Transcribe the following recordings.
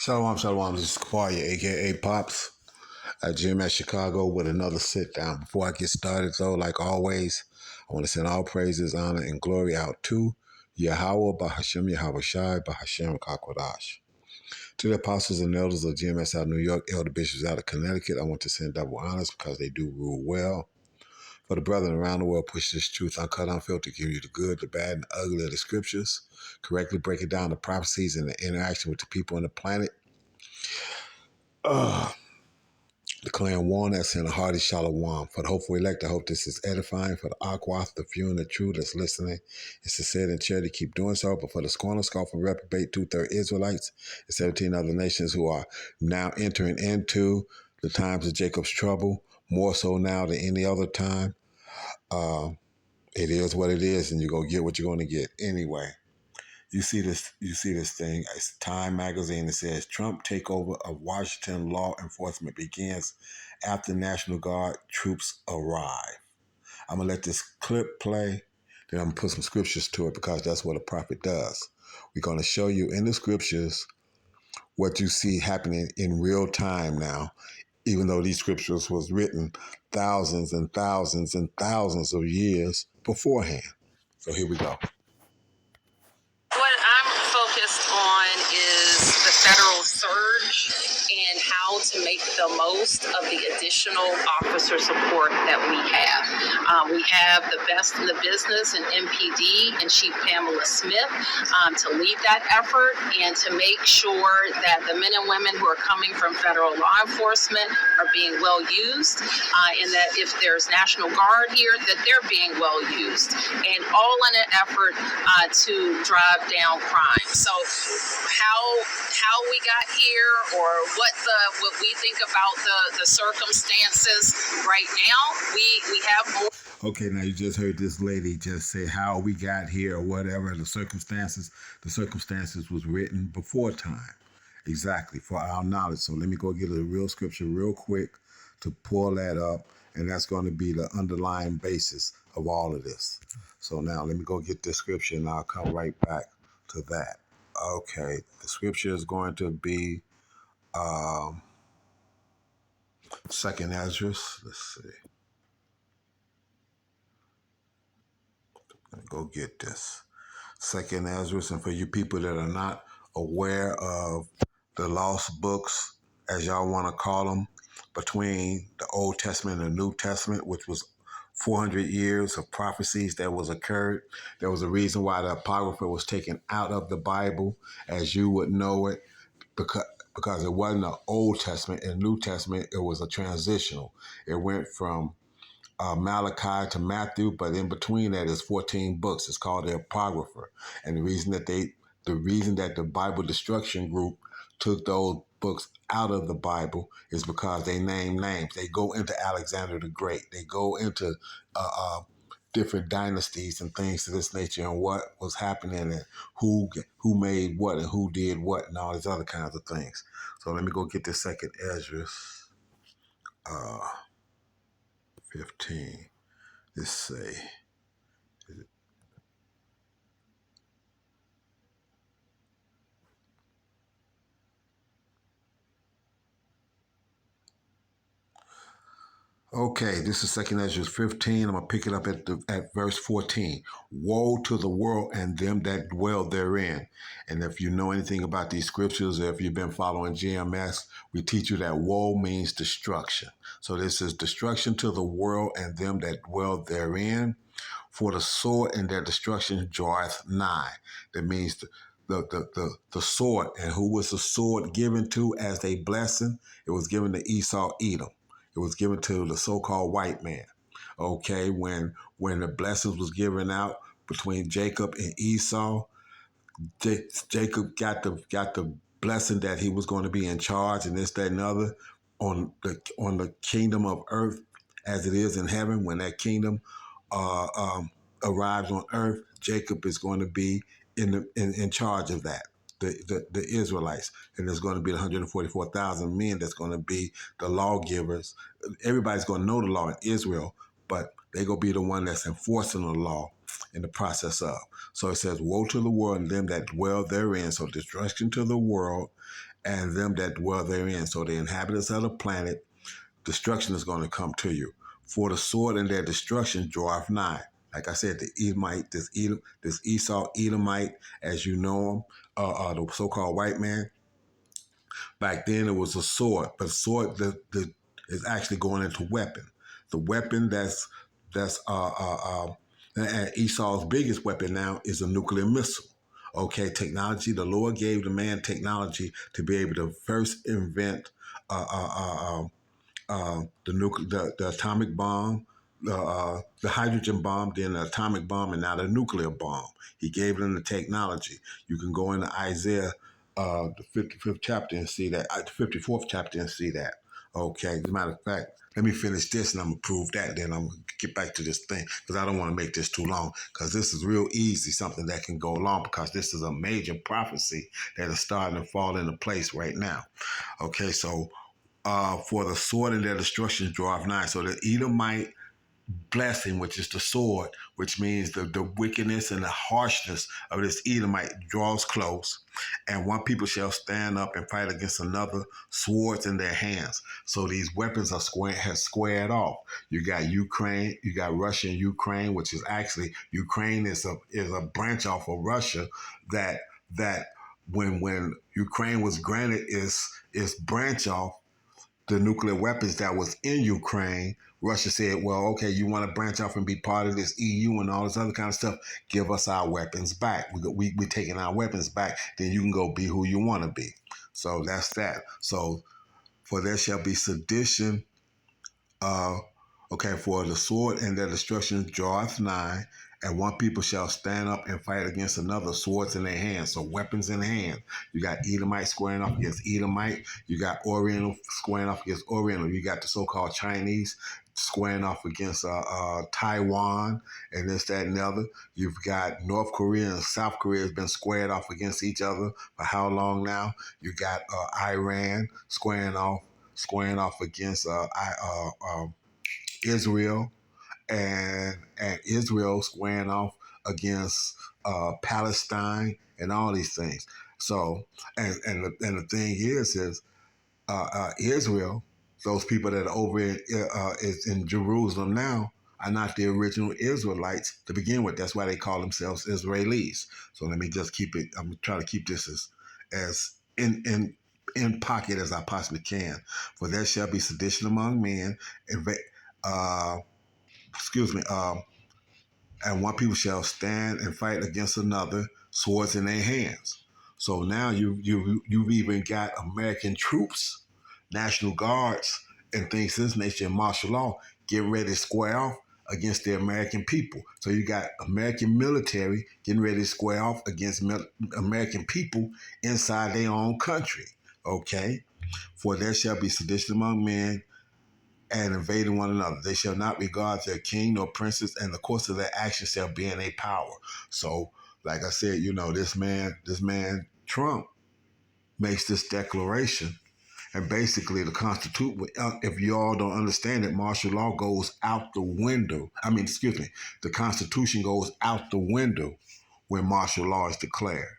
Shalom, shalom. This is Kawhi, aka Pops, at GMS Chicago with another sit down. Before I get started, though, like always, I want to send all praises, honor, and glory out to Yahweh, Bahashem, Yahweh Shai, Bahashem, Kakwadash. To the apostles and elders of GMS out of New York, elder bishops out of Connecticut, I want to send double honors because they do rule well. For the brethren around the world, push this truth uncut, unfiltered, give you the good, the bad, and the ugly of the scriptures, correctly break it down the prophecies and the interaction with the people on the planet. Declaring one that's in a hearty shalom. For the hopeful elect, I hope this is edifying. For the aquath, the few and the true that's listening, it's sincere and charity, keep doing so. But for the scorner, scoff, and reprobate, 2/3 Israelites, and 17 other nations who are now entering into the times of Jacob's trouble, more so now than any other time. It is what it is, and you're going to get what you're going to get anyway. You see this thing. It's Time magazine. It says Trump takeover of Washington law enforcement begins after National Guard troops arrive. I'm gonna let this clip play. Then I'm gonna put some scriptures to it because that's what a prophet does. We're gonna show you in the scriptures what you see happening in real time now, even though these scriptures was written thousands and thousands and thousands of years beforehand. So here we go. What I'm focused on is the federal surge and how to make the most of the additional officer support that we have. We have the best in the business in MPD and Chief Pamela Smith to lead that effort and to make sure that the men and women who are coming from federal law enforcement are being well used, and that if there's National Guard here, that they're being well used, and all in an effort to drive down crime. So how we got here, or what we think about the circumstances right now, we have more. Okay, now you just heard this lady just say how we got here or whatever, the circumstances was written before time. Exactly, for our knowledge. So let me go get a real scripture real quick to pull that up, and that's going to be the underlying basis of all of this. So now let me go get this scripture, and I'll come right back to that. Okay, the scripture is going to be Second Ezra. Let's see. Let me go get this. Second Ezra, and for you people that are not aware of the lost books, as y'all want to call them, between the Old Testament and the New Testament, which was 400 years of prophecies that was occurred. There was a reason why the Apocrypha was taken out of the Bible, as you would know it, because it wasn't the Old Testament and New Testament. It was a transitional. It went from Malachi to Matthew, but in between that is 14 books. It's called the Apocrypha. And the reason that the Bible Destruction Group took those books out of the Bible is because they name names. They go into Alexander the Great. They go into different dynasties and things to this nature, and what was happening, and who made what and who did what, and all these other kinds of things. So let me go get this Second Ezra 15. Let's say, okay, this is Second Ezra 15. I'm going to pick it up at verse 14. Woe to the world and them that dwell therein. And if you know anything about these scriptures, or if you've been following GMS, we teach you that woe means destruction. So this is destruction to the world and them that dwell therein. For the sword and their destruction draweth nigh. That means the sword. And who was the sword given to as a blessing? It was given to Esau, Edom. It was given to the so-called white man. Okay, when the blessings was given out between Jacob and Esau, Jacob got the blessing that he was going to be in charge and this, that, and other on the kingdom of earth as it is in heaven. When that kingdom arrives on earth, Jacob is going to be in charge of that. The Israelites, and there's going to be 144,000 men that's going to be the lawgivers. Everybody's going to know the law in Israel, but they're going to be the one that's enforcing the law in the process of. So it says, woe to the world and them that dwell therein. So destruction to the world and them that dwell therein. So the inhabitants of the planet, destruction is going to come to you. For the sword and their destruction draweth nigh. Like I said, the Edomite, this Esau Edomite, as you know him, the so-called white man. Back then it was a sword, but sword is actually going into weapon. The weapon that's and Esau's biggest weapon now is a nuclear missile. Okay, technology. The Lord gave the man technology to be able to first invent uh, uh, uh, the atomic bomb, the hydrogen bomb, then the atomic bomb, and now the nuclear bomb. He gave them the technology. You can go into Isaiah, the 55th chapter, and see that, the 54th chapter, and see that. Okay, as a matter of fact, let me finish this and I'm going to prove that. Then I'm going to get back to this thing because I don't want to make this too long because this is real easy, something that can go along because this is a major prophecy that is starting to fall into place right now. Okay, so for the sword and their destruction draweth nigh. So the Edomite blessing, which is the sword, which means the wickedness and the harshness of this Edomite draws close. And one people shall stand up and fight against another, swords in their hands. So these weapons are squared off. You got Ukraine, you got Russia and Ukraine, which is actually, Ukraine is a branch off of Russia that when Ukraine was granted its branch off the nuclear weapons that was in Ukraine, Russia said, well, okay, you want to branch off and be part of this EU and all this other kind of stuff, give us our weapons back. We're taking our weapons back, then you can go be who you want to be. So that's that. So for there shall be sedition, for the sword and their destruction draweth nigh, and one people shall stand up and fight against another, swords in their hands. So weapons in hand. You got Edomite squaring off against Edomite. You got Oriental squaring off against Oriental. You got the so-called Chinese squaring off against Taiwan and this, that, and the other. You've got North Korea and South Korea has been squared off against each other for how long now? You got Iran squaring off against Israel, and Israel squaring off against Palestine and all these things. So, and the thing is Israel, those people that are over is in Jerusalem now, are not the original Israelites to begin with. That's why they call themselves Israelis. So let me just keep it. I'm gonna try to keep this as in pocket as I possibly can. For there shall be sedition among men, uh, excuse me, and one people shall stand and fight against another, swords in their hands. So now you've even got American troops, National Guards, and things of this nature in martial law getting ready to square off against the American people. So you got American military getting ready to square off against American people inside their own country. Okay? For there shall be sedition among men, and invading one another. They shall not regard their king nor princes, and the course of their action shall be in a power. So, like I said, this man Trump makes this declaration, and basically the Constitution. If you all don't understand it, martial law goes out the window. The Constitution goes out the window when martial law is declared.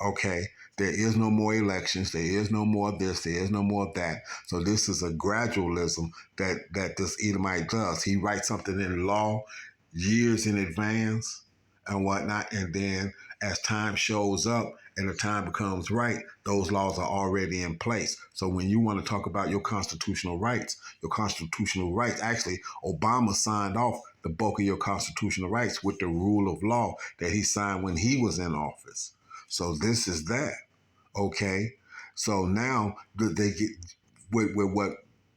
Okay, there is no more elections. There is no more this. There is no more that. So this is a gradualism that this Edomite does. He writes something in law years in advance and whatnot, and then as time shows up and the time becomes right, those laws are already in place. So when you want to talk about your constitutional rights, actually, Obama signed off the bulk of your constitutional rights with the rule of law that he signed when he was in office. So this is that, okay? So now they get with what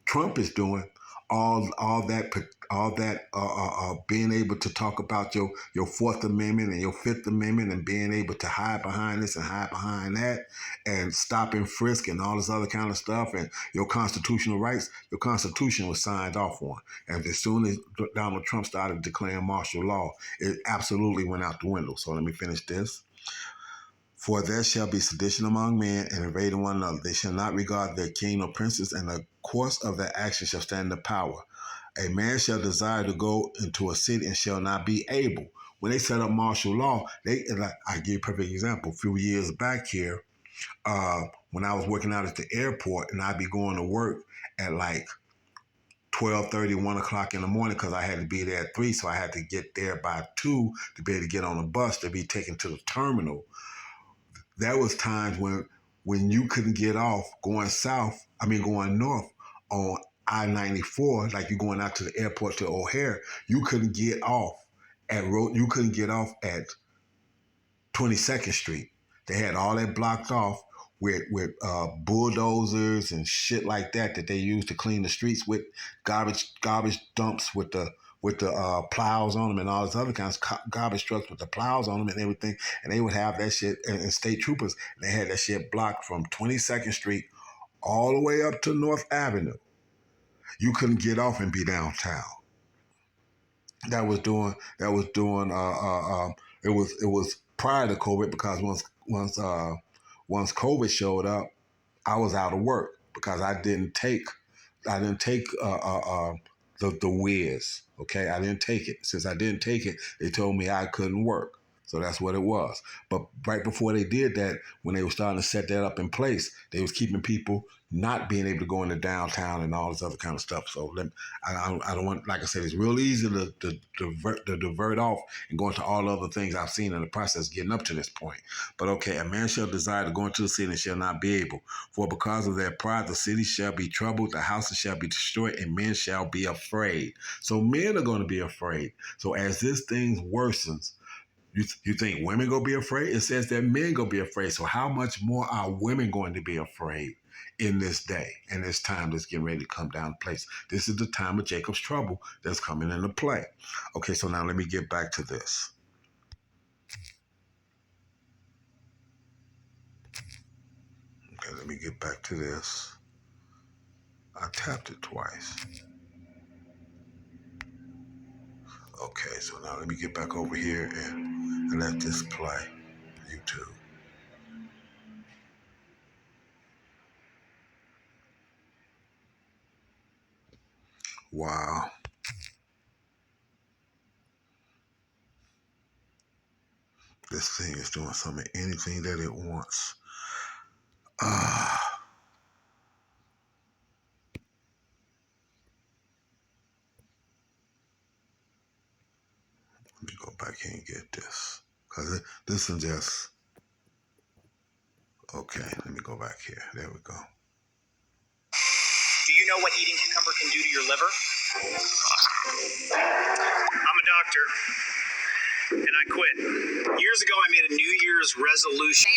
Trump is doing, all that being able to talk about your Fourth Amendment and your Fifth Amendment and being able to hide behind this and hide behind that and stop and frisk and all this other kind of stuff and your constitutional rights, your Constitution was signed off on. And as soon as Donald Trump started declaring martial law, it absolutely went out the window. So let me finish this. For there shall be sedition among men and invading one another. They shall not regard their king or princes, and the course of their action shall stand in power. A man shall desire to go into a city and shall not be able. when they set up martial law, I give you a perfect example. A few years back here, when I was working out at the airport, and I'd be going to work at like 12:30, 1 o'clock in the morning because I had to be there at 3, so I had to get there by 2 to be able to get on a bus to be taken to the terminal. There was times when you couldn't get off going north on I-94, like you're going out to the airport to O'Hare, you couldn't get off you couldn't get off at 22nd Street. They had all that blocked off with bulldozers and shit like that they used to clean the streets with garbage dumps with the plows on them and all this other kinds of garbage trucks with the plows on them and everything. And they would have that shit, and state troopers, and they had that shit blocked from 22nd Street all the way up to North Avenue. You couldn't get off and be downtown. That was doing it was prior to COVID, because once COVID showed up, I was out of work because I didn't take the whiz. Okay, I didn't take it. Since I didn't take it, they told me I couldn't work. So that's what it was. But right before they did that, when they were starting to set that up in place, they was keeping people not being able to go into downtown and all this other kind of stuff. So I don't want, like I said, it's real easy to divert off and go into all other things I've seen in the process getting up to this point. But okay, a man shall desire to go into the city and shall not be able. For because of their pride, the city shall be troubled, the houses shall be destroyed, and men shall be afraid. So men are going to be afraid. So as this thing worsens, you think women gonna be afraid? It says that men gonna be afraid. So how much more are women going to be afraid in this day and this time that's getting ready to come down in place? This is the time of Jacob's trouble that's coming into play. Okay, so now let me get back to this. Okay, let me get back to this. I tapped it twice. Okay, so now let me get back over here and let this play. YouTube. Wow. This thing is doing anything that it wants. Let me go back here and get this. Because this is just... Okay, let me go back here. There we go. Do you know what eating cucumber can do to your liver? I'm a doctor, and I quit. Years ago, I made a New Year's resolution.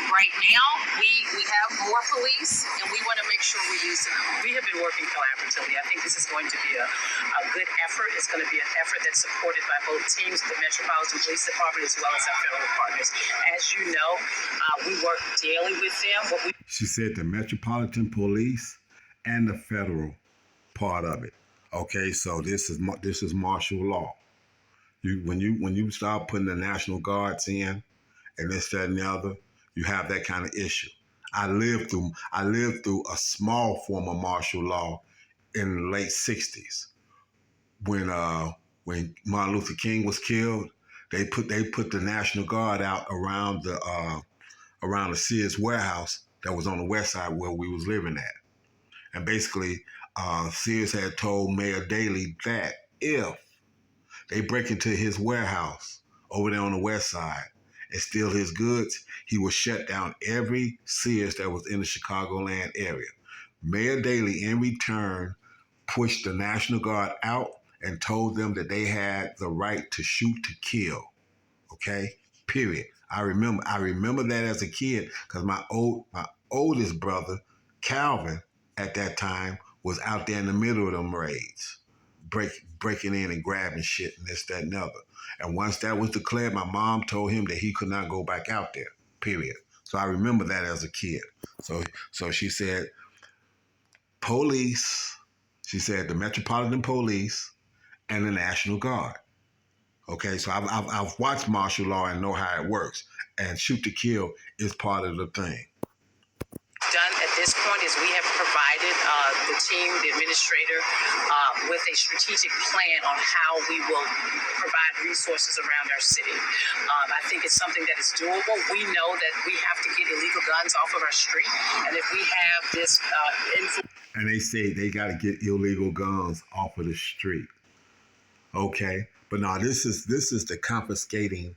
Right now, we have more police, and we want to make sure we're using them. We have been working collaboratively. I think this is going to be a good effort. It's going to be an effort that's supported by both teams, the Metropolitan Police Department, as well as our federal partners. As you know, we work daily with them. She said the Metropolitan Police and the federal part of it. Okay, so this is martial law. When you start putting the National Guards in, and this, that, and the other, you have that kind of issue. I lived through a small form of martial law in the late '60s when Martin Luther King was killed. They put the National Guard out around the Sears warehouse that was on the west side where we was living at, and basically Sears had told Mayor Daley that if they break into his warehouse over there on the west side and steal his goods, he would shut down every Sears that was in the Chicagoland area. Mayor Daley, in return, pushed the National Guard out and told them that they had the right to shoot to kill. Okay? Period. I remember that as a kid because my oldest brother, Calvin, at that time, was out there in the middle of them raids, breaking in and grabbing shit and this, that, and the other. And once that was declared, my mom told him that he could not go back out there, period. So I remember that as a kid. So she said, police, she said the Metropolitan Police and the National Guard. Okay, so I've watched martial law and know how it works. And shoot to kill is part of the thing. Done at this point is we have provided the team, the administrator, with a strategic plan on how we will provide resources around our city. I think it's something that is doable. We know that we have to get illegal guns off of our street, and if we have this influence. And they say they got to get illegal guns off of the street. Okay, but now this is the confiscating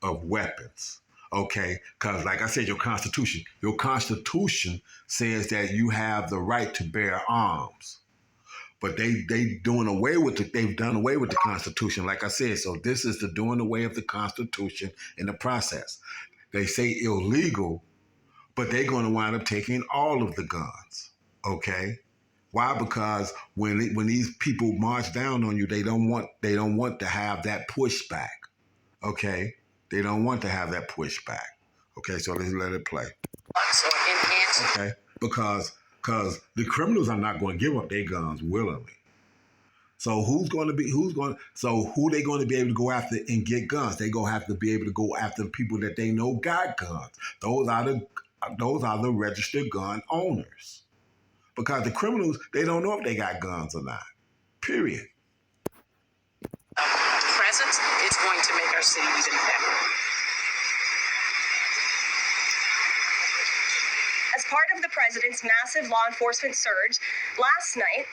of weapons. Okay, because like I said, your Constitution says that you have the right to bear arms. But they've done away with the Constitution, like I said. So this is the doing away of the Constitution in the process. They say illegal, but they're going to wind up taking all of the guns. Okay, why? Because when these people march down on you, they don't want to have that pushback. Okay, they don't want to have that pushback. Okay, so let's let it play. Okay, because the criminals are not going to give up their guns willingly. So who they going to be able to go after and get guns? They going to have to be able to go after the people that they know got guns. Those are the registered gun owners. Because the criminals, they don't know if they got guns or not. Period. Presence is going to make our city even better. As part of the president's massive law enforcement surge, last night,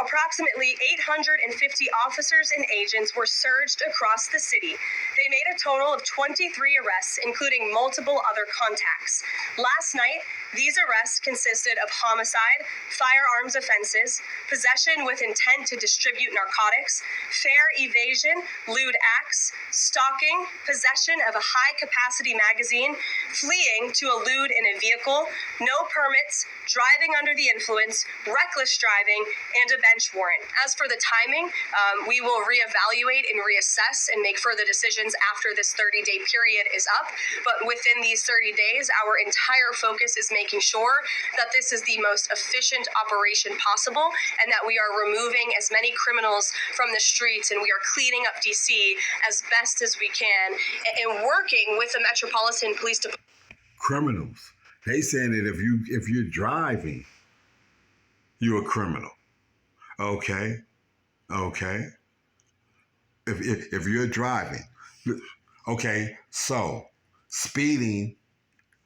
approximately 850 officers and agents were surged across the city. They made a total of 23 arrests, including multiple other contacts. Last night, these arrests consisted of homicide, firearms offenses, possession with intent to distribute narcotics, fare evasion, lewd acts, stalking, possession of a high-capacity magazine, fleeing to elude in a vehicle, no permits, driving under the influence, reckless driving, and a bench warrant. As for the timing, we will reevaluate and reassess and make further decisions after this 30-day period is up. But within these 30 days, our entire focus is making sure that this is the most efficient operation possible and that we are removing as many criminals from the streets and we are cleaning up DC as best as we can and working with the Metropolitan Police Department. Criminals. They saying that if you're driving, you're a criminal. Okay. If you're driving, okay. So speeding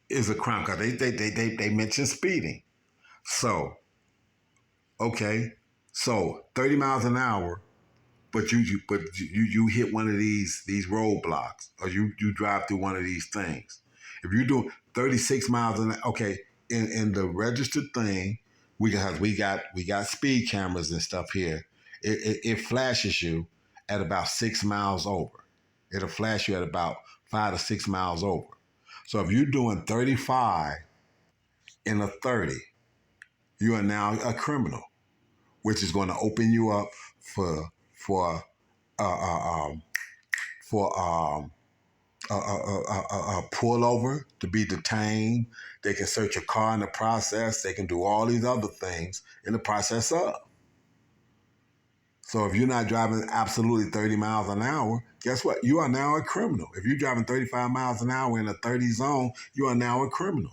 is a crime because they mentioned speeding. So okay, so 30 miles an hour, but you hit one of these roadblocks or you drive through one of these things. If you do 36 miles an hour, okay, in the registered thing, we got speed cameras and stuff here. It flashes you at about 6 miles over. It'll flash you at about 5 to 6 miles over. So if you're doing 35 in a 30, you are now a criminal, which is going to open you up for a pullover, to be detained. They can search your car in the process. They can do all these other things in the process of. So if you're not driving absolutely 30 miles an hour, guess what? You are now a criminal. If you're driving 35 miles an hour in a 30 zone, you are now a criminal.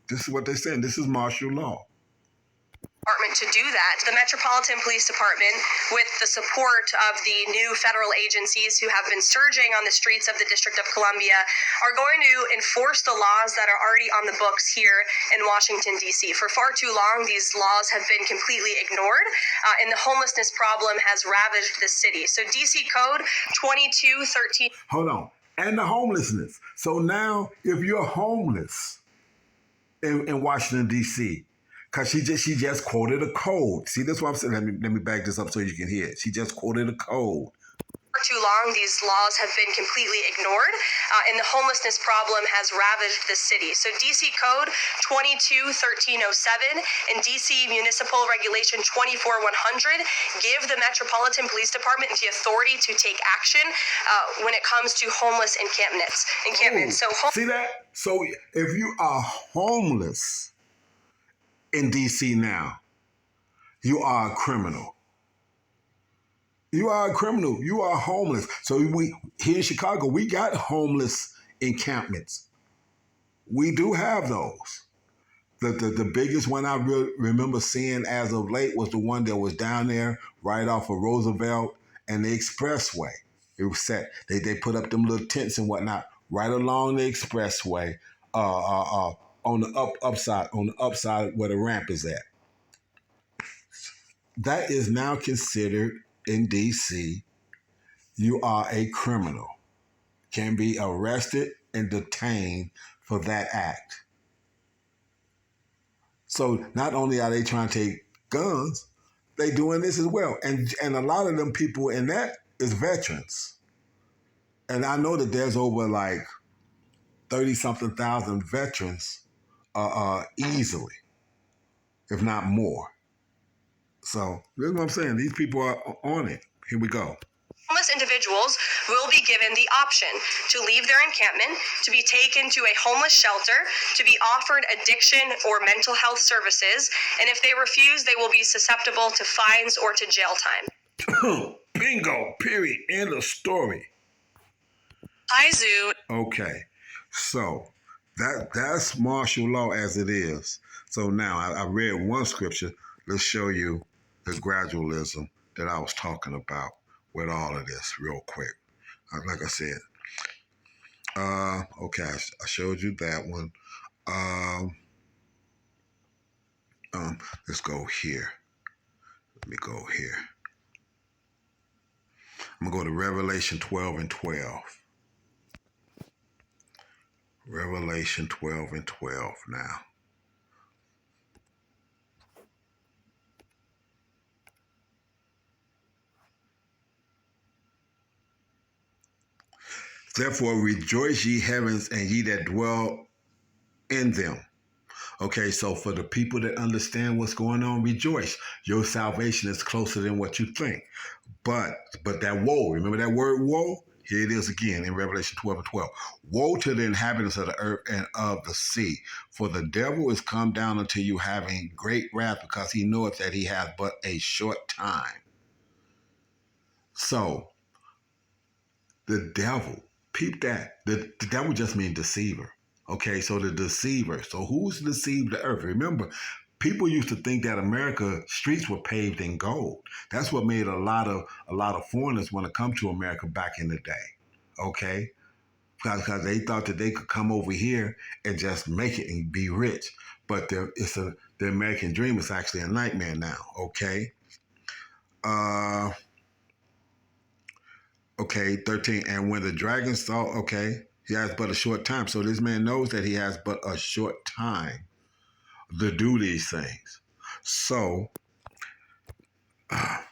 This is what they're saying. This is martial law. To do that. The Metropolitan Police Department, with the support of the new federal agencies who have been surging on the streets of the District of Columbia, are going to enforce the laws that are already on the books here in Washington, D.C. For far too long, these laws have been completely ignored, and the homelessness problem has ravaged the city. So D.C. Code 2213. Hold on. And the homelessness. So now, if you're homeless in Washington, D.C., because she just quoted a code. See, that's what I'm saying. Let me back this up so you can hear it. She just quoted a code. For too long, these laws have been completely ignored, and the homelessness problem has ravaged the city. So DC Code 221307 and DC Municipal Regulation 24100 give the Metropolitan Police Department the authority to take action when it comes to homeless encampments. See that? So if you are homeless in DC now, you are a criminal. You are a criminal. You are homeless. So here in Chicago, we got homeless encampments. We do have those. The biggest one I remember seeing as of late was the one that was down there right off of Roosevelt and the expressway. It was set. They put up them little tents and whatnot right along the expressway, on the upside where the ramp is at. That is now considered in D.C. You are a criminal, can be arrested and detained for that act. So not only are they trying to take guns, they doing this as well. And a lot of them people in that is veterans. And I know that there's over like 30 something thousand veterans easily, if not more. So this is what I'm saying. These people are on it. Here we go. Homeless individuals will be given the option to leave their encampment, to be taken to a homeless shelter, to be offered addiction or mental health services, and if they refuse, they will be susceptible to fines or to jail time. Bingo, period, end of story. Hi, Zoo. Okay, so that's martial law as it is. So now I read one scripture. Let's show you the gradualism that I was talking about with all of this real quick. Like I said, okay, I showed you that one. Let's go here. Let me go here. I'm gonna go to Revelation 12 and 12. Revelation 12 and 12 now. Therefore rejoice ye heavens and ye that dwell in them. Okay, so for the people that understand what's going on, rejoice. Your salvation is closer than what you think. But that woe, remember that word woe? Here it is again in Revelation 12 and 12. Woe to the inhabitants of the earth and of the sea, for the devil is come down unto you having great wrath, because he knoweth that he hath but a short time. So, the devil, peep that. The devil just means deceiver. Okay, so the deceiver. So who's deceived the earth? Remember, people used to think that America streets were paved in gold. That's what made a lot of foreigners want to come to America back in the day. Okay, because they thought that they could come over here and just make it and be rich. But the American dream is actually a nightmare now. Okay. Okay, 13. And when the dragon saw, okay, he has but a short time. So this man knows that he has but a short time to do these things. So, but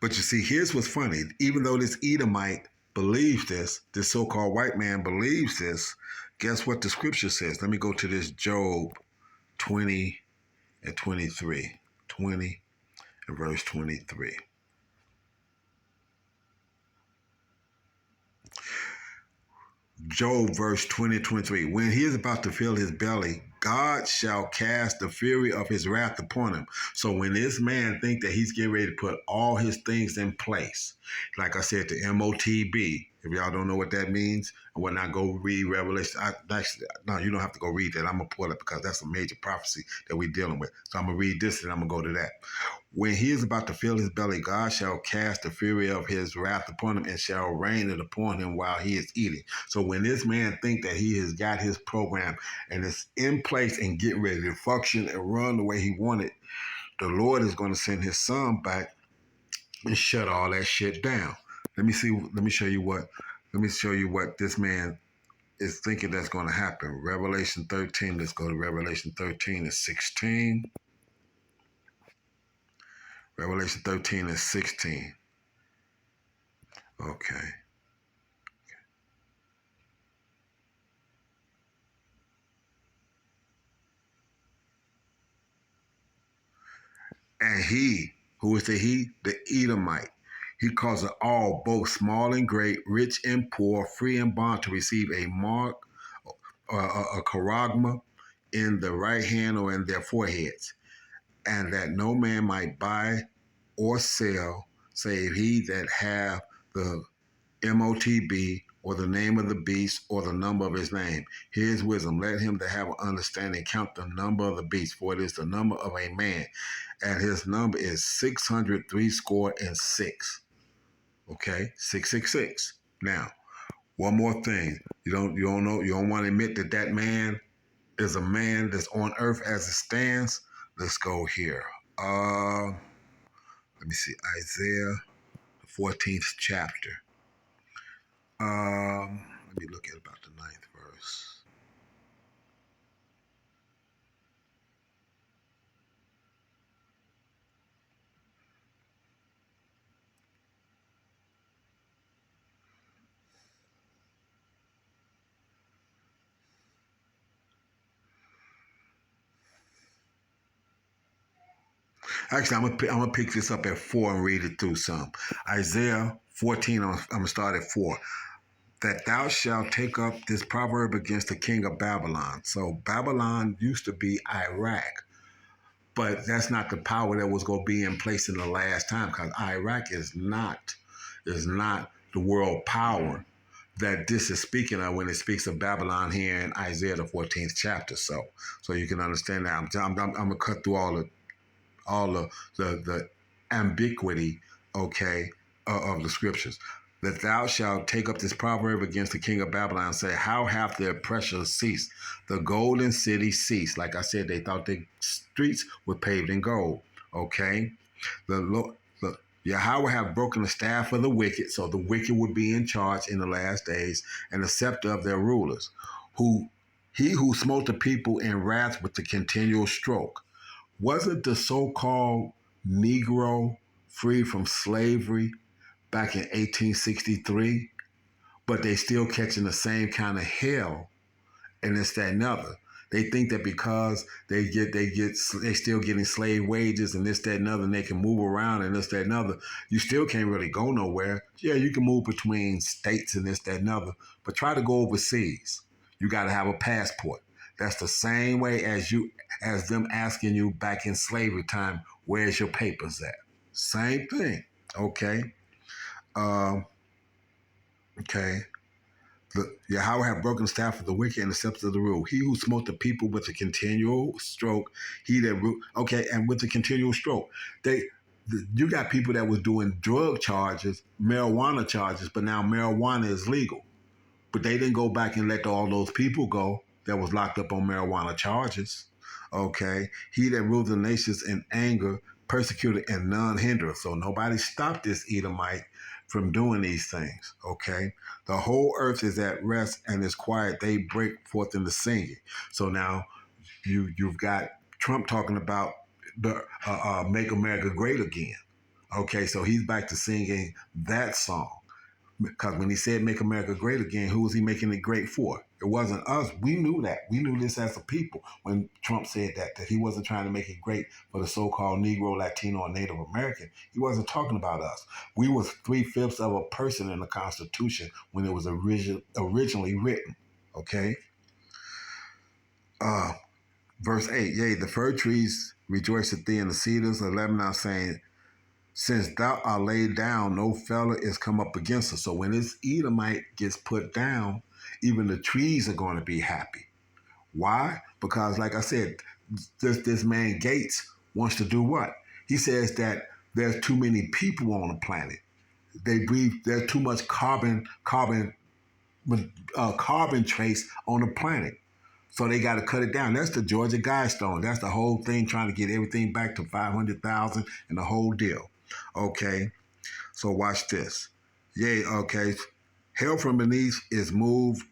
you see, here's what's funny. Even though this Edomite believes this so-called white man believes this, guess what the scripture says? Let me go to this Job 20 and 23. 20 and verse 23. Job verse 20-23. When he is about to fill his belly, God shall cast the fury of his wrath upon him. So when this man think that he's getting ready to put all his things in place, like I said, the MOTB, if y'all don't know what that means and whatnot, go read Revelation. No, you don't have to go read that. I'm going to pull it because that's a major prophecy that we're dealing with. So I'm going to read this and I'm going to go to that. When he is about to fill his belly, God shall cast the fury of his wrath upon him and shall rain it upon him while he is eating. So when this man think that he has got his program and it's in place and get ready to function and run the way he wanted, the Lord is going to send his son back and shut all that shit down. Let me show you what this man is thinking that's going to happen. Revelation 13. Let's go to Revelation 13 and 16. Revelation 13 and 16. Okay. And he, who is the he? The Edomite. He causeth all, both small and great, rich and poor, free and bond, to receive a mark, a charagma, in the right hand or in their foreheads, and that no man might buy or sell, save he that have the MOTB, or the name of the beast, or the number of his name. Here is wisdom. Let him that have an understanding count the number of the beast, for it is the number of a man, and his number is 636. Okay, 666. Now, one more thing. You don't want to admit that man is a man that's on earth as it stands. Let's go here. Let me see, Isaiah, the 14th chapter. Let me look at about the 9th verse. Actually, I'm gonna pick this up at 4 and read it through some. Isaiah 14. I'm gonna start at 4. That thou shalt take up this proverb against the king of Babylon. So Babylon used to be Iraq, but that's not the power that was going to be in place in the last time, because Iraq is not the world power that this is speaking of when it speaks of Babylon here in Isaiah the 14th chapter. So you can understand that. I'm gonna cut through all the ambiguity, okay, of the scriptures. That thou shalt take up this proverb against the king of Babylon and say, how hath their oppressor ceased? The golden city ceased. Like I said, they thought the streets were paved in gold. Okay? The Yahweh have broken the staff of the wicked, so the wicked would be in charge in the last days, and the scepter of their rulers. He who smote the people in wrath with the continual stroke. Wasn't the so-called Negro free from slavery back in 1863? But they still catching the same kind of hell, and this, that, and other. They think that because they still getting slave wages and this, that, and other, and they can move around and this, that, and other. You still can't really go nowhere. Yeah, you can move between states and this, that, and other, but try to go overseas. You got to have a passport. That's the same way as them asking you back in slavery time, where's your papers at? Same thing. Okay. Okay. Yahweh have broken the staff of the wicked and the scepter of the rule. He who smote the people with a continual stroke, he that okay, and with the continual stroke. You got people that was doing drug charges, marijuana charges, but now marijuana is legal. But they didn't go back and let all those people go that was locked up on marijuana charges. Okay. He that ruled the nations in anger, persecuted, and none hindered. So nobody stopped this Edomite from doing these things. Okay. The whole earth is at rest and is quiet. They break forth into singing. So now you've got Trump talking about the Make America Great Again. Okay. So he's back to singing that song. Because when he said make America great again, who was he making it great for? It wasn't us. We knew that. We knew this as a people when Trump said that he wasn't trying to make it great for the so-called Negro, Latino, or Native American. He wasn't talking about us. We was 3/5 of a person in the Constitution when it was originally written. Okay? Verse 8, yea, the fir trees rejoice at thee, and the cedars of Lebanon, saying, since thou art laid down, no fellow is come up against us. So when this Edomite gets put down, even the trees are going to be happy. Why? Because, like I said, this man Gates wants to do what? He says that there's too many people on the planet. There's too much carbon trace on the planet. So they got to cut it down. That's the Georgia Guidestone. That's the whole thing, trying to get everything back to 500,000 and the whole deal. Okay, so watch this. Yea, okay. Hell from beneath is moved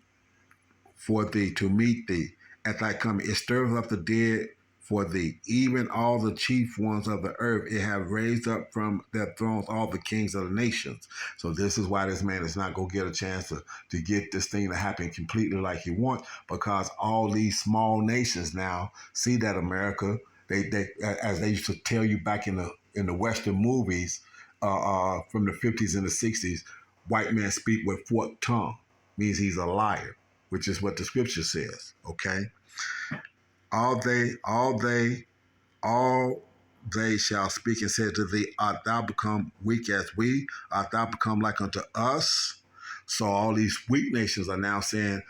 for thee to meet thee at thy coming. It stirs up the dead for thee. Even all the chief ones of the earth, it have raised up from their thrones all the kings of the nations. So this is why this man is not going to get a chance to get this thing to happen completely like he wants, because all these small nations now see that America, they as they used to tell you back in the Western movies from the 50s and the 60s, white man speak with forked tongue, means he's a liar, which is what the scripture says. Okay. All they shall speak and say to thee, art thou become weak as we? Art thou become like unto us? So all these weak nations are now saying,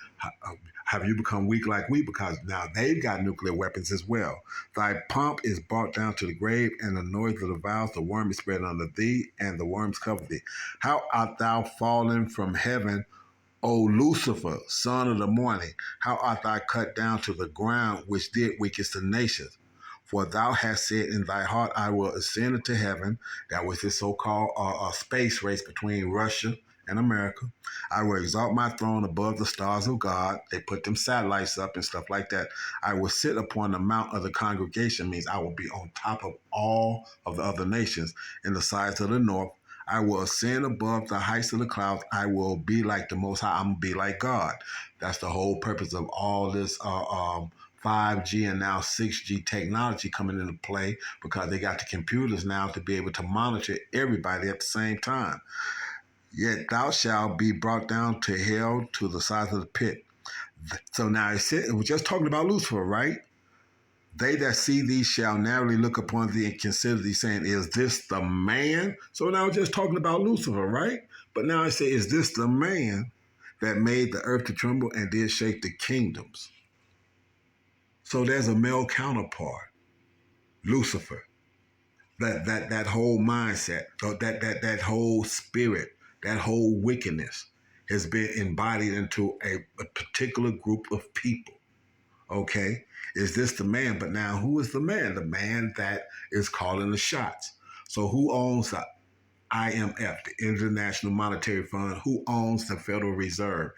have you become weak like we? Because now they've got nuclear weapons as well. Thy pomp is brought down to the grave, and the noise of the vows, the worm is spread under thee, and the worms cover thee. How art thou fallen from heaven, O Lucifer, son of the morning? How art thou cut down to the ground, which did weakest the nations? For thou hast said in thy heart, I will ascend into heaven. That was this so-called space race between Russia and America. I will exalt my throne above the stars of God. They put them satellites up and stuff like that. I will sit upon the mount of the congregation, means I will be on top of all of the other nations in the sides of the north. I will ascend above the heights of the clouds. I will be like the Most High. I'm going to be like God. That's the whole purpose of all this 5G and now 6G technology coming into play, because they got the computers now to be able to monitor everybody at the same time. Yet thou shalt be brought down to hell, to the sides of the pit. So now it was just talking about Lucifer, right? They that see thee shall narrowly look upon thee and consider thee, saying, is this the man? So now it's just talking about Lucifer, right? But now I say, is this the man that made the earth to tremble and did shake the kingdoms? So there's a male counterpart, Lucifer. That whole mindset, that whole spirit, that whole wickedness has been embodied into a particular group of people. Okay, is this the man? But now, who is the man? The man that is calling the shots. So who owns the IMF, the International Monetary Fund? Who owns the Federal Reserve?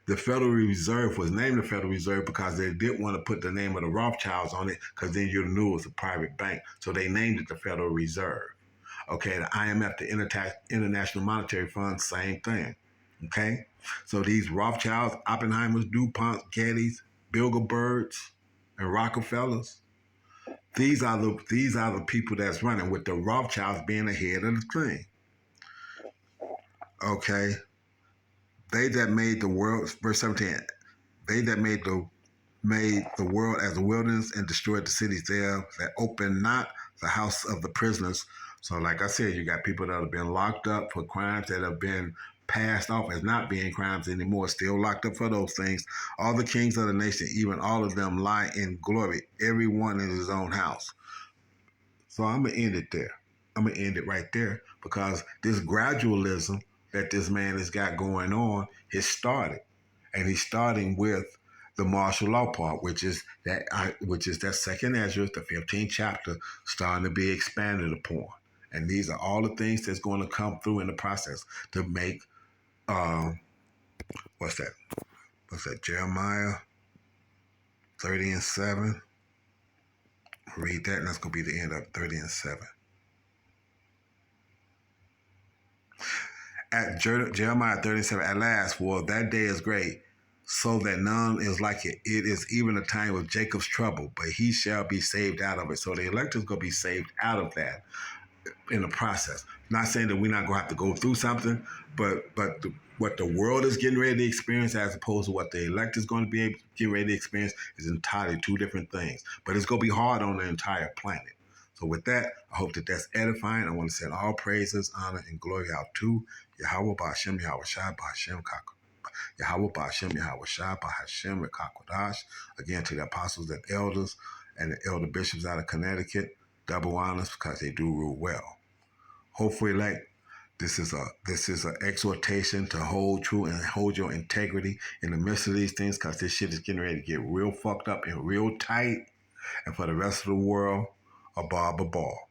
The Federal Reserve was named the Federal Reserve because they didn't want to put the name of the Rothschilds on it, because then you knew it was a private bank. So they named it the Federal Reserve. Okay, the IMF, the International Monetary Fund, same thing. Okay, so these Rothschilds, Oppenheimers, DuPonts, Gettys, Bilderbergs, and Rockefellers, these are the people that's running, with the Rothschilds being the head of the thing. Okay, they that made the world, verse 17, they that made the world as a wilderness and destroyed the cities there, that opened not the house of the prisoners. So like I said, you got people that have been locked up for crimes that have been passed off as not being crimes anymore, still locked up for those things. All the kings of the nation, even all of them, lie in glory, every one in his own house. So I'm going to end it there. I'm going to end it right there, because this gradualism that this man has got going on has started. And he's starting with the martial law part, which is that second Ezra, the 15th chapter, starting to be expanded upon. And these are all the things that's going to come through in the process to make what's that? Jeremiah 30 and 7. Read that, and that's going to be the end of 30 and 7. At Jeremiah 37, at last, for that day is great, so that none is like it. It is even a time of Jacob's trouble, but he shall be saved out of it. So the elect is going to be saved out of that in the process. Not saying that we're not going to have to go through something, but what the world is getting ready to experience as opposed to what the elect is going to be able to get ready to experience is entirely two different things. But it's going to be hard on the entire planet. So with that, I hope that that's edifying. I want to send all praises, honor, and glory out to Yahweh Ba'Shem, Yahweh Shai Ba'Shem Yahweh Ba'Shem, Yahweh Shai Ba'Shem Rekakwadash. Again, to the apostles and elders and the elder bishops out of Connecticut, double honors, because they do rule well. Hopefully, this is an exhortation to hold true and hold your integrity in the midst of these things, because this shit is getting ready to get real fucked up and real tight. And for the rest of the world, a ball.